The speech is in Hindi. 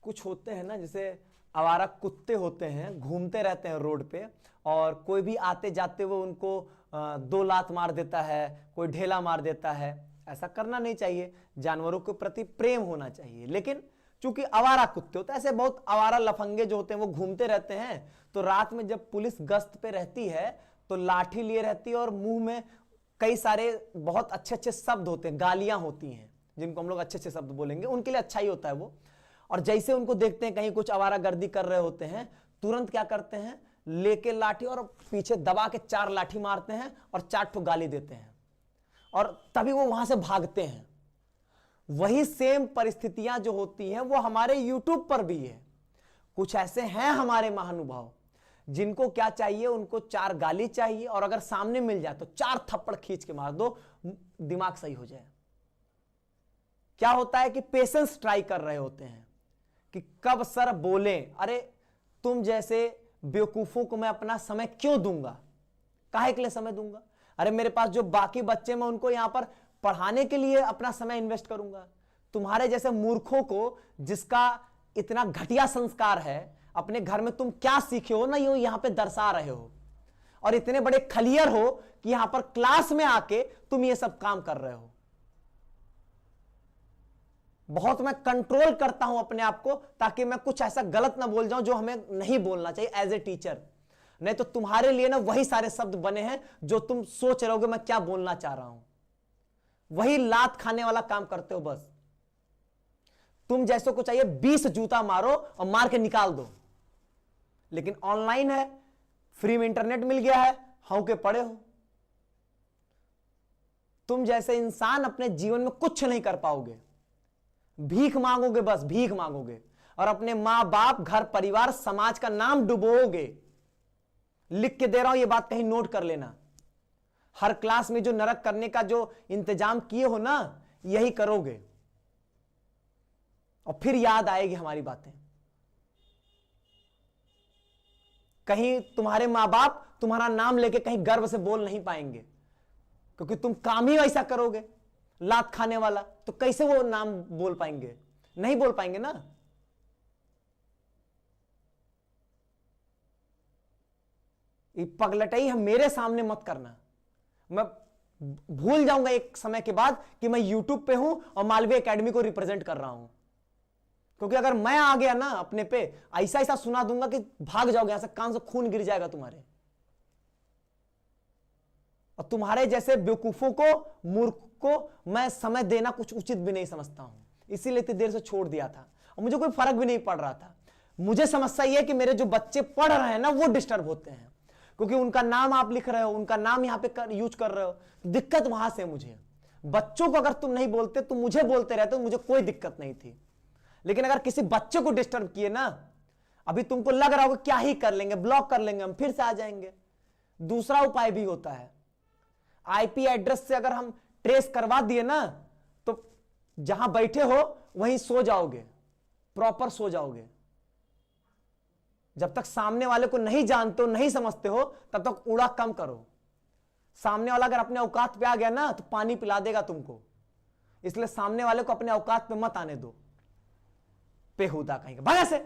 कुछ होते हैं ना, जैसे आवारा कुत्ते होते हैं, घूमते रहते हैं रोड पे, और कोई भी आते जाते हुए उनको दो लात मार देता है, कोई ढेला मार देता है। ऐसा करना नहीं चाहिए, जानवरों के प्रति प्रेम होना चाहिए। लेकिन चूंकि आवारा कुत्ते होते हैं, ऐसे बहुत आवारा लफंगे जो होते हैं वो घूमते रहते हैं, तो रात में जब पुलिस गश्त पे रहती है तो लाठी लिए रहती है और मुंह में कई सारे बहुत अच्छे अच्छे शब्द होते हैं, गालियां होती हैं, जिनको हम लोग अच्छे अच्छे शब्द बोलेंगे, उनके लिए अच्छा ही होता है वो। और जैसे उनको देखते हैं कहीं कुछ आवारागर्दी कर रहे होते हैं, तुरंत क्या करते हैं, लेके लाठी और पीछे दबा के 4 लाठी मारते हैं और 4 ठो गाली देते हैं, और तभी वो वहां से भागते हैं। वही सेम परिस्थितियां जो होती हैं वो हमारे YouTube पर भी है। कुछ ऐसे हैं हमारे महानुभाव जिनको क्या चाहिए, उनको 4 गाली चाहिए, और अगर सामने मिल जाए तो 4 थप्पड़ खींच के मार दो, दिमाग सही हो जाए। क्या होता है कि पेशेंस ट्राई कर रहे होते हैं कि कब सर बोले। अरे तुम जैसे बेवकूफों को मैं अपना समय क्यों दूंगा, काहे के लिए समय दूंगा? अरे मेरे पास जो बाकी बच्चे, मैं उनको यहां पर पढ़ाने के लिए अपना समय इन्वेस्ट करूंगा। तुम्हारे जैसे मूर्खों को, जिसका इतना घटिया संस्कार है, अपने घर में तुम क्या सीखे हो ना, ये यहां पे दर्शा रहे हो, और इतने बड़े खलियर हो कि यहां पर क्लास में आके तुम ये सब काम कर रहे हो। बहुत मैं कंट्रोल करता हूं अपने आप को, ताकि मैं कुछ ऐसा गलत ना बोल जाऊं जो हमें नहीं बोलना चाहिए एज ए टीचर। नहीं तो तुम्हारे लिए ना वही सारे शब्द बने हैं जो तुम सोच रहे होगे मैं क्या बोलना चाह रहा हूं, वही लात खाने वाला काम करते हो। बस तुम जैसों को चाहिए 20 जूता मारो और मार के निकाल दो, लेकिन ऑनलाइन है, फ्री में इंटरनेट मिल गया है, हाउ के पड़े हो। तुम जैसे इंसान अपने जीवन में कुछ नहीं कर पाओगे, भीख मांगोगे, बस भीख मांगोगे, और अपने मां बाप, घर परिवार, समाज का नाम डुबोगे। लिख के दे रहा हूं, यह बात कहीं नोट कर लेना। हर क्लास में जो नरक करने का जो इंतजाम किए हो ना, यही करोगे, और फिर याद आएगी हमारी बातें। कहीं तुम्हारे मां बाप तुम्हारा नाम लेके कहीं गर्व से बोल नहीं पाएंगे, क्योंकि तुम काम ही वैसा करोगे, लात खाने वाला। तो कैसे वो नाम बोल पाएंगे? नहीं बोल पाएंगे ना। ये पगलटई हम मेरे सामने मत करना। मैं भूल जाऊंगा एक समय के बाद कि मैं YouTube पे हूं और मालवीय एकेडमी को रिप्रेजेंट कर रहा हूं, क्योंकि अगर मैं आ गया ना अपने पे, ऐसा ऐसा सुना दूंगा कि भाग जाओगे यहां से, कान से खून गिर जाएगा तुम्हारे। और तुम्हारे जैसे बेवकूफों को, मूर्ख को मैं समय देना कुछ उचित भी नहीं समझता हूं, इसीलिए इतनी देर से छोड़ दिया था, और मुझे कोई फर्क भी नहीं पड़ रहा था। मुझे समस्या यह है कि मेरे जो बच्चे पढ़ रहे हैं ना, वो डिस्टर्ब होते हैं, क्योंकि उनका नाम आप लिख रहे हो, उनका नाम यहां पे यूज कर रहे हो। दिक्कत वहां से मुझे। बच्चों को अगर तुम नहीं बोलते, तुम मुझे बोलते रहते हो, मुझे कोई दिक्कत नहीं थी। लेकिन अगर किसी बच्चे को डिस्टर्ब किए ना, अभी तुमको लग रहा होगा क्या ही कर लेंगे, ब्लॉक कर लेंगे, हम फिर से आ जाएंगे। दूसरा उपाय भी होता है, आईपी एड्रेस से अगर हम ट्रेस करवा दिए ना, तो जहां बैठे हो वहीं सो जाओगे, प्रॉपर सो जाओगे। जब तक सामने वाले को नहीं जानते हो, नहीं समझते हो, तब तक उड़ा कम करो। सामने वाला अगर अपने औकात पे आ गया ना, तो पानी पिला देगा तुमको। इसलिए सामने वाले को अपने औकात पे मत आने दो, बेहुदा कहीं का। भागा से।